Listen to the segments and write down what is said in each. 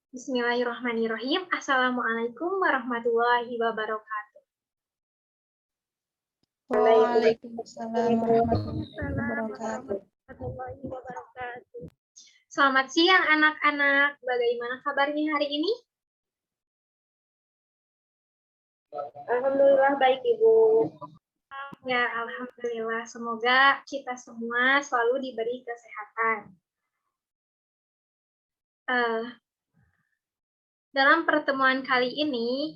Bismillahirrahmanirrahim. Assalamualaikum warahmatullahi wabarakatuh. Waalaikumsalam warahmatullahi wabarakatuh. Selamat siang anak-anak. Bagaimana kabarnya hari ini? Alhamdulillah baik Ibu. Ya, alhamdulillah. Semoga kita semua selalu diberi kesehatan. Dalam pertemuan kali ini,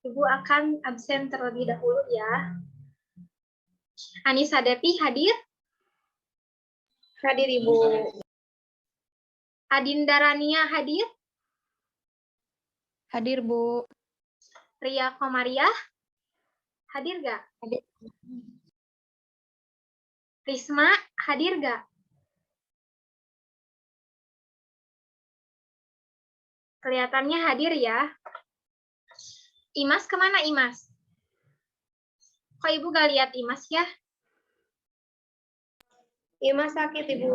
Ibu akan absen terlebih dahulu ya. Anissa Depi hadir? Hadir Ibu. Adinda Rania hadir? Hadir, Bu. Ria Komariah? Hadir gak? Hadir. Risma hadir gak? Kelihatannya hadir ya. Imas kemana Imas? Kok Ibu gak lihat Imas ya? Imas sakit Ibu.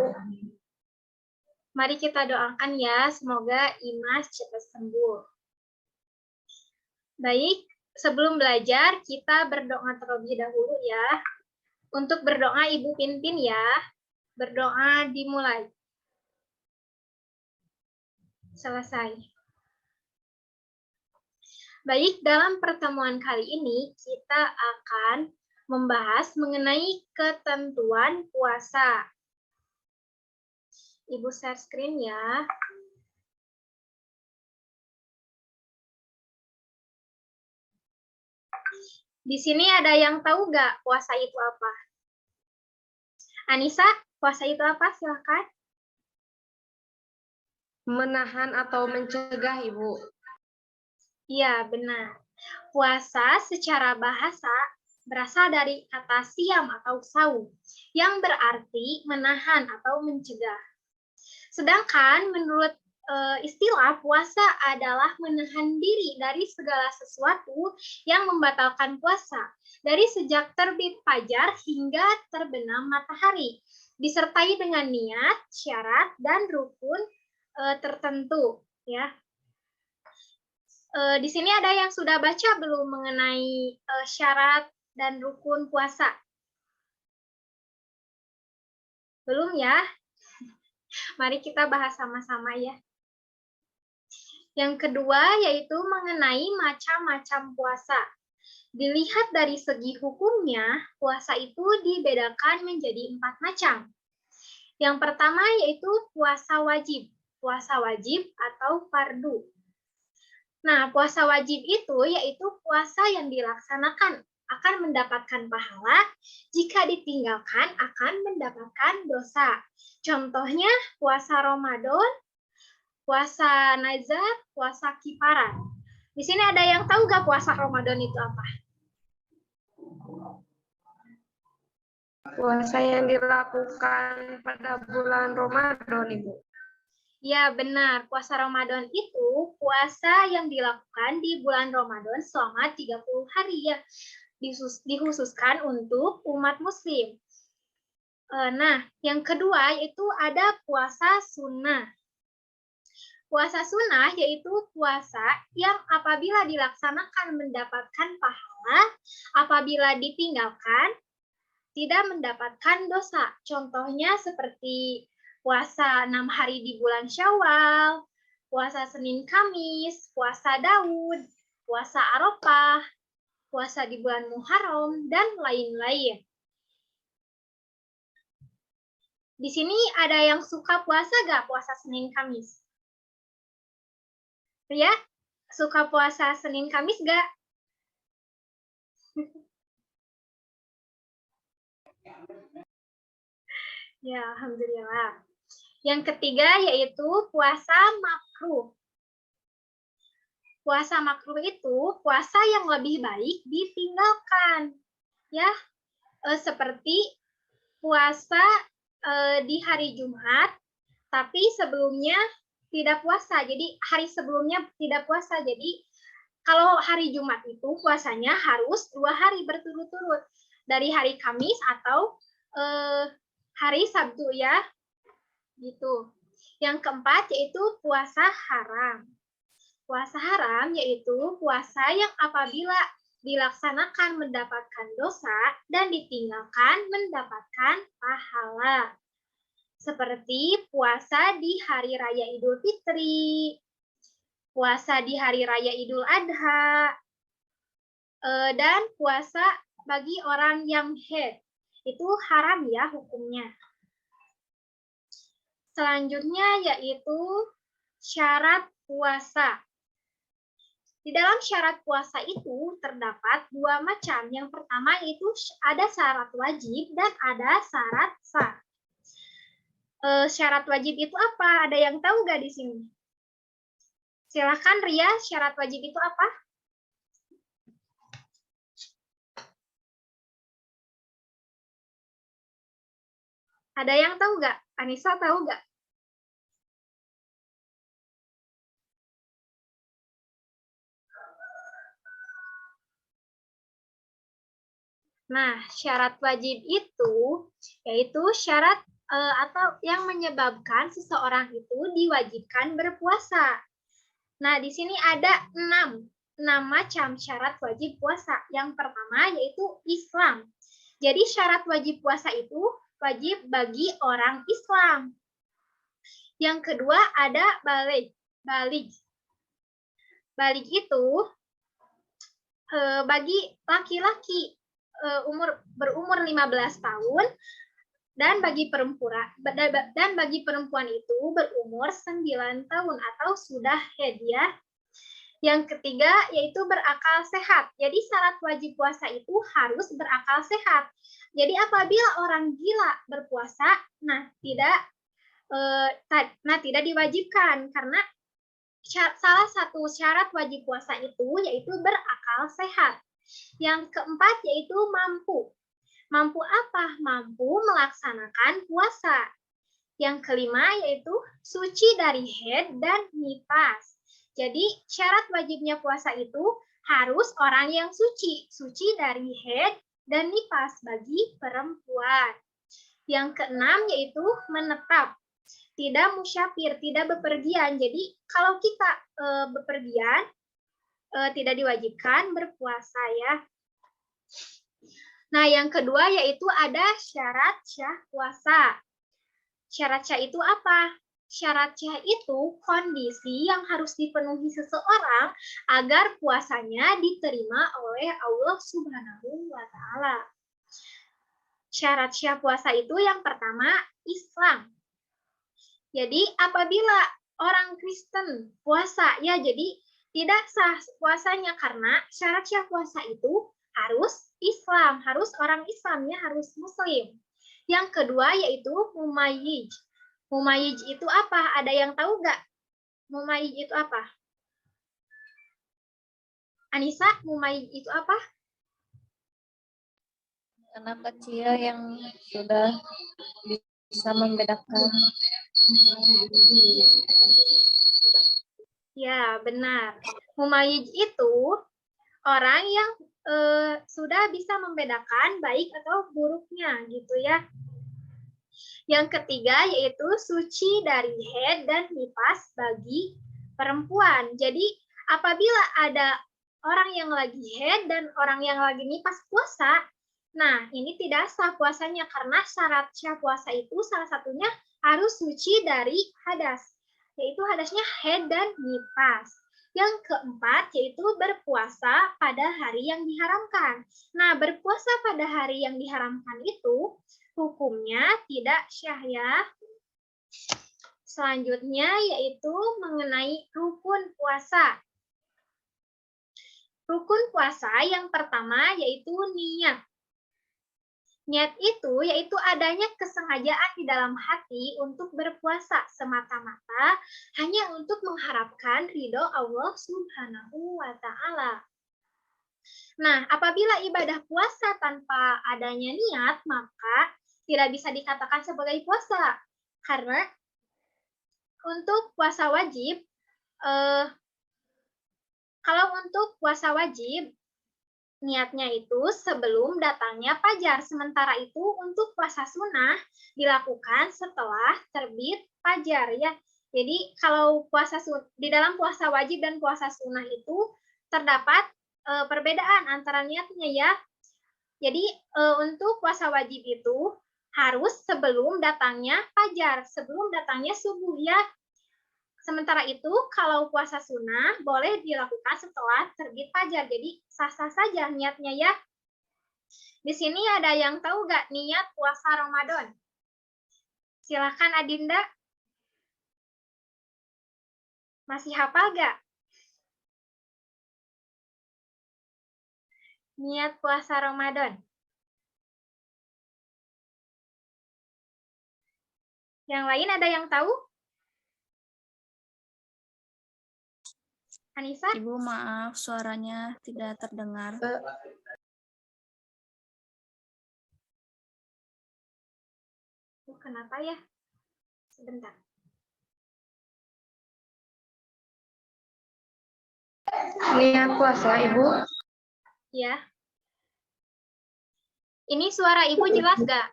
Mari kita doakan ya, semoga Imas cepat sembuh. Baik, sebelum belajar kita berdoa terlebih dahulu ya. Untuk berdoa Ibu pimpin ya. Berdoa dimulai. Selesai. Baik, dalam pertemuan kali ini kita akan membahas mengenai ketentuan puasa. Ibu share screen ya. Di sini ada yang tahu nggak puasa itu apa? Anissa, puasa itu apa? Silakan. Menahan atau mencegah Ibu. Iya, benar. Puasa secara bahasa berasal dari kata siam atau saum, yang berarti menahan atau mencegah. Sedangkan menurut istilah puasa adalah menahan diri dari segala sesuatu yang membatalkan puasa, dari sejak terbit fajar hingga terbenam matahari, disertai dengan niat, syarat, dan rukun tertentu. Ya. Di sini ada yang sudah baca belum mengenai syarat dan rukun puasa? Belum ya? Mari kita bahas sama-sama ya. Yang kedua yaitu mengenai macam-macam puasa. Dilihat dari segi hukumnya, puasa itu dibedakan menjadi 4 macam. Yang pertama yaitu puasa wajib. Puasa wajib atau fardu. Nah, puasa wajib itu yaitu puasa yang dilaksanakan akan mendapatkan pahala, jika ditinggalkan akan mendapatkan dosa. Contohnya puasa Ramadan, puasa nazar, puasa kifarat. Di sini ada yang tahu nggak puasa Ramadan itu apa? Puasa yang dilakukan pada bulan Ramadan Ibu. Ya, benar. Puasa Ramadan itu puasa yang dilakukan di bulan Ramadan selama 30 hari ya. Dikhususkan untuk umat muslim. Nah, yang kedua yaitu ada puasa sunnah. Puasa sunnah yaitu puasa yang apabila dilaksanakan mendapatkan pahala, apabila ditinggalkan tidak mendapatkan dosa. Contohnya seperti puasa 6 hari di bulan Syawal, puasa Senin Kamis, puasa Daud, puasa Arafah, puasa di bulan Muharram, dan lain-lain. Di sini ada yang suka puasa nggak puasa Senin Kamis? Ya, suka puasa Senin Kamis nggak? Ya, alhamdulillah. Yang ketiga yaitu puasa makruh. Puasa makruh itu puasa yang lebih baik ditinggalkan. Ya, seperti puasa di hari Jumat, tapi sebelumnya tidak puasa. Jadi hari sebelumnya tidak puasa. Jadi kalau hari Jumat itu puasanya harus 2 hari berturut-turut. Dari hari Kamis atau hari Sabtu ya. Gitu. Yang keempat yaitu puasa haram. Puasa haram yaitu puasa yang apabila dilaksanakan mendapatkan dosa dan ditinggalkan mendapatkan pahala. Seperti puasa di hari raya Idul Fitri, puasa di hari raya Idul Adha, dan puasa bagi orang yang haid. Itu haram ya hukumnya. Selanjutnya yaitu syarat puasa. Di dalam syarat puasa itu terdapat dua macam. Yang pertama yaitu ada syarat wajib dan ada syarat sah. Syarat wajib itu apa? Ada yang tahu nggak di sini? Silakan Ria, syarat wajib itu apa? Ada yang tahu nggak? Anissa tahu nggak? Nah, syarat wajib itu yaitu syarat atau yang menyebabkan seseorang itu diwajibkan berpuasa. Nah, di sini ada 6 macam syarat wajib puasa. Yang pertama yaitu Islam. Jadi syarat wajib puasa itu wajib bagi orang Islam. Yang kedua ada baligh. Baligh itu bagi laki-laki berumur 15 tahun dan bagi perempuan itu berumur 9 tahun atau sudah haid ya. Yang ketiga yaitu berakal sehat. Jadi syarat wajib puasa itu harus berakal sehat. Jadi apabila orang gila berpuasa, tidak diwajibkan karena salah satu syarat wajib puasa itu yaitu berakal sehat. Yang keempat yaitu mampu. Mampu apa? Mampu melaksanakan puasa. Yang kelima yaitu suci dari haid dan nifas. Jadi syarat wajibnya puasa itu harus orang yang suci dari haid dan nifas bagi perempuan. Yang keenam yaitu menetap. Tidak musyafir, tidak bepergian. Jadi kalau kita bepergian, tidak diwajibkan berpuasa ya. Nah, yang kedua yaitu ada syarat syah puasa. Syarat syah itu apa? Syarat syah itu kondisi yang harus dipenuhi seseorang agar puasanya diterima oleh Allah Subhanahu wa Ta'ala. Syarat syah puasa itu yang pertama Islam. Jadi apabila orang Kristen puasa ya, jadi tidak sah puasanya karena syarat syah puasa itu harus Islam, harus orang Islamnya harus Muslim. Yang kedua yaitu mumayyiz. Mumayyiz itu apa? Ada yang tahu nggak? Mumayyiz itu apa? Anissa, mumayyiz itu apa? Anak kecil yang sudah bisa membedakan. Ya, benar. Mumayyiz itu orang yang sudah bisa membedakan baik atau buruknya gitu ya. Yang ketiga yaitu suci dari haid dan nifas bagi perempuan. Jadi apabila ada orang yang lagi haid dan orang yang lagi nifas puasa, nah ini tidak sah puasanya karena syarat syah puasa itu salah satunya harus suci dari hadas, yaitu hadasnya haid dan nifas. Yang keempat yaitu berpuasa pada hari yang diharamkan. Nah, berpuasa pada hari yang diharamkan itu hukumnya tidak syah ya. Selanjutnya yaitu mengenai rukun puasa. Rukun puasa yang pertama yaitu niat. Niat itu yaitu adanya kesengajaan di dalam hati untuk berpuasa semata-mata hanya untuk mengharapkan ridho Allah Subhanahu wa Ta'ala. Nah, apabila ibadah puasa tanpa adanya niat, maka tidak bisa dikatakan sebagai puasa. Karena untuk puasa wajib, kalau untuk puasa wajib, niatnya itu sebelum datangnya fajar. Sementara itu untuk puasa sunnah dilakukan setelah terbit fajar ya. Jadi kalau di dalam puasa wajib dan puasa sunnah itu terdapat perbedaan antara niatnya ya. Jadi untuk puasa wajib itu harus sebelum datangnya fajar, sebelum datangnya subuh ya. Sementara itu kalau puasa sunnah boleh dilakukan setelah terbit fajar. Jadi sah-sah saja niatnya ya. Di sini ada yang tahu nggak niat puasa Ramadan? Silakan Adinda. Masih hafal nggak? Niat puasa Ramadan. Yang lain ada yang tahu? Anissa? Ibu, maaf, suaranya tidak terdengar. Kenapa ya? Sebentar. Niat puasa, Ibu. Ya. Ini suara Ibu jelas nggak?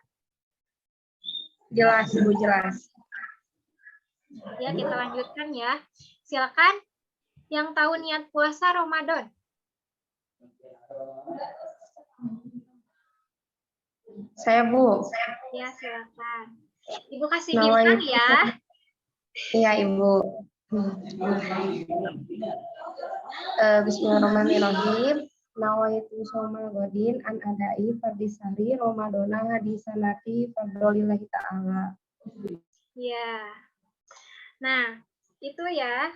Jelas, Ibu, jelas. Ya, kita lanjutkan ya. Silakan yang tahu niat puasa Ramadan. Saya, Bu. Ya, silakan. Ibu kasih Nawaitu. bintang ya. Iya, Ibu. Bismillahirrahmanirrahim. Nawaitu shomal godin an adai fardisari Ramadana hadisanati fadlillahi ta'ala. Ya. Nah, itu ya.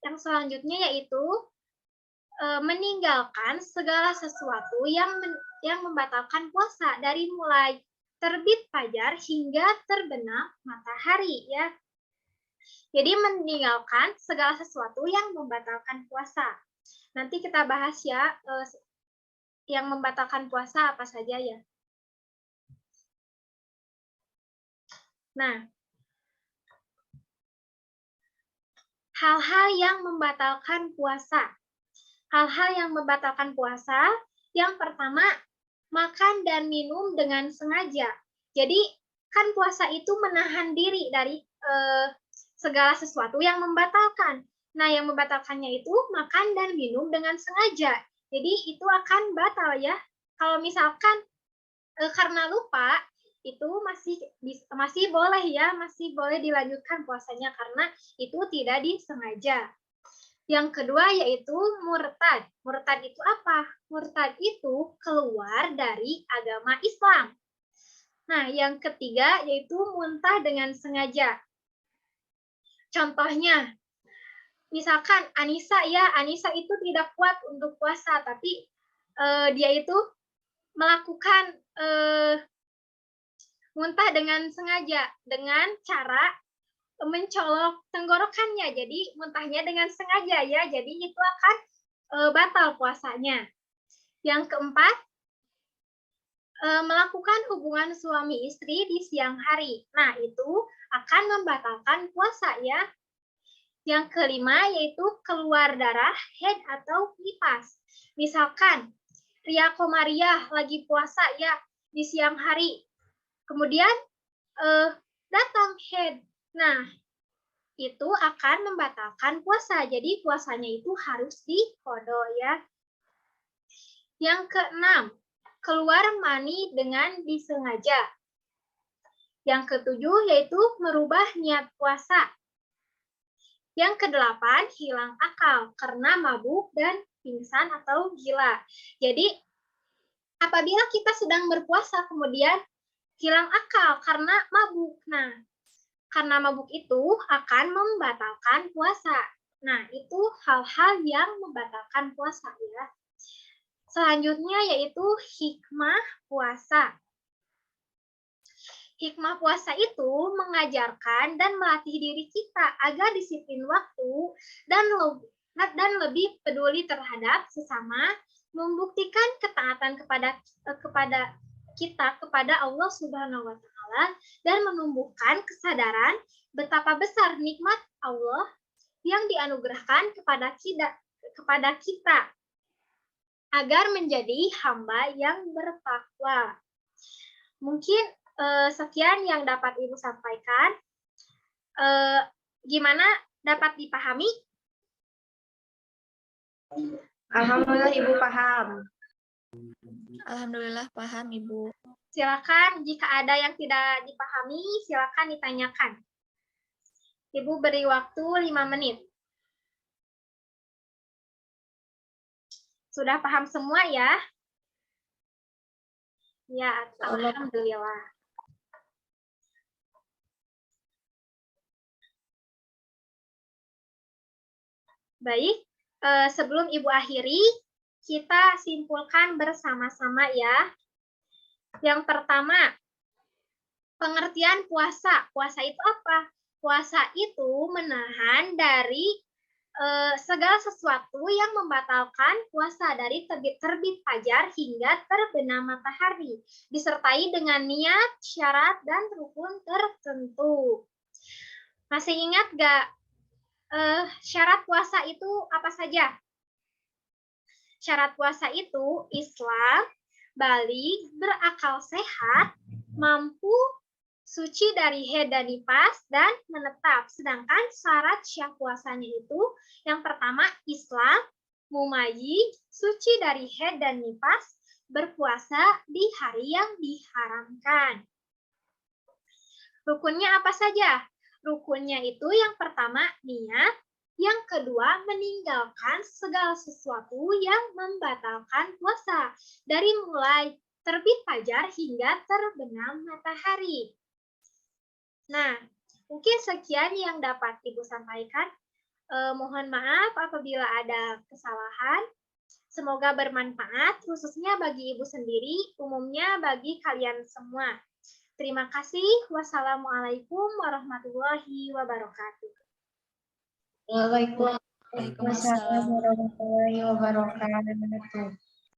Yang selanjutnya yaitu meninggalkan segala sesuatu yang membatalkan puasa dari mulai terbit fajar hingga terbenam matahari ya. Jadi meninggalkan segala sesuatu yang membatalkan puasa. Nanti kita bahas ya yang membatalkan puasa apa saja ya. Nah, hal-hal yang membatalkan puasa. Hal-hal yang membatalkan puasa, yang pertama, makan dan minum dengan sengaja. Jadi, kan puasa itu menahan diri dari segala sesuatu yang membatalkan. Nah, yang membatalkannya itu makan dan minum dengan sengaja. Jadi, itu akan batal ya. Kalau misalkan karena lupa, itu masih boleh ya, masih boleh dilanjutkan puasanya karena itu tidak disengaja. Yang kedua yaitu murtad. Murtad itu apa? Murtad itu keluar dari agama Islam. Nah, yang ketiga yaitu muntah dengan sengaja. Contohnya, misalkan Anissa itu tidak kuat untuk puasa, tapi dia itu melakukan muntah dengan sengaja dengan cara mencolok tenggorokannya, jadi muntahnya dengan sengaja ya, jadi itu akan batal puasanya. Yang keempat, melakukan hubungan suami istri di siang hari. Nah, itu akan membatalkan puasa ya. Yang kelima yaitu keluar darah, haid atau nifas. Misalkan Ria Komariah lagi puasa ya di siang hari, kemudian datang haid. Nah, itu akan membatalkan puasa. Jadi puasanya itu harus diqodho ya. Yang keenam, keluar mani dengan disengaja. Yang ketujuh yaitu merubah niat puasa. Yang kedelapan, hilang akal karena mabuk dan pingsan atau gila. Jadi apabila kita sedang berpuasa kemudian hilang akal karena mabuk. Nah, karena mabuk itu akan membatalkan puasa. Nah, itu hal-hal yang membatalkan puasa ya. Selanjutnya yaitu hikmah puasa. Hikmah puasa itu mengajarkan dan melatih diri kita agar disiplin waktu dan lebih peduli terhadap sesama, membuktikan ketaatan kepada Allah Subhanahu wa Ta'ala, dan menumbuhkan kesadaran betapa besar nikmat Allah yang dianugerahkan kepada kita agar menjadi hamba yang bertakwa. Mungkin sekian yang dapat Ibu sampaikan. Gimana, dapat dipahami? Alhamdulillah Ibu paham. Alhamdulillah paham, Ibu. Silakan jika ada yang tidak dipahami, silakan ditanyakan. Ibu beri waktu 5 menit. Sudah paham semua ya? Ya, alhamdulillah. Baik, sebelum Ibu akhiri, kita simpulkan bersama-sama ya. Yang pertama, pengertian puasa. Puasa itu apa? Puasa itu menahan dari segala sesuatu yang membatalkan puasa dari terbit fajar hingga terbenam matahari, disertai dengan niat, syarat, dan rukun tertentu. Masih ingat nggak syarat puasa itu apa saja? Syarat puasa itu Islam, balik, berakal sehat, mampu suci dari haid dan nifas, dan menetap. Sedangkan syarat syah puasanya itu yang pertama Islam, mumayyiz, suci dari haid dan nifas, berpuasa di hari yang diharamkan. Rukunnya apa saja? Rukunnya itu yang pertama niat, yang kedua meninggalkan segala sesuatu yang membatalkan puasa dari mulai terbit fajar hingga terbenam matahari. Nah, mungkin sekian yang dapat Ibu sampaikan. Mohon maaf apabila ada kesalahan. Semoga bermanfaat, khususnya bagi Ibu sendiri, umumnya bagi kalian semua. Terima kasih. Wassalamualaikum warahmatullahi wabarakatuh. Waalaikumsalam warahmatullahi wabarakatuh.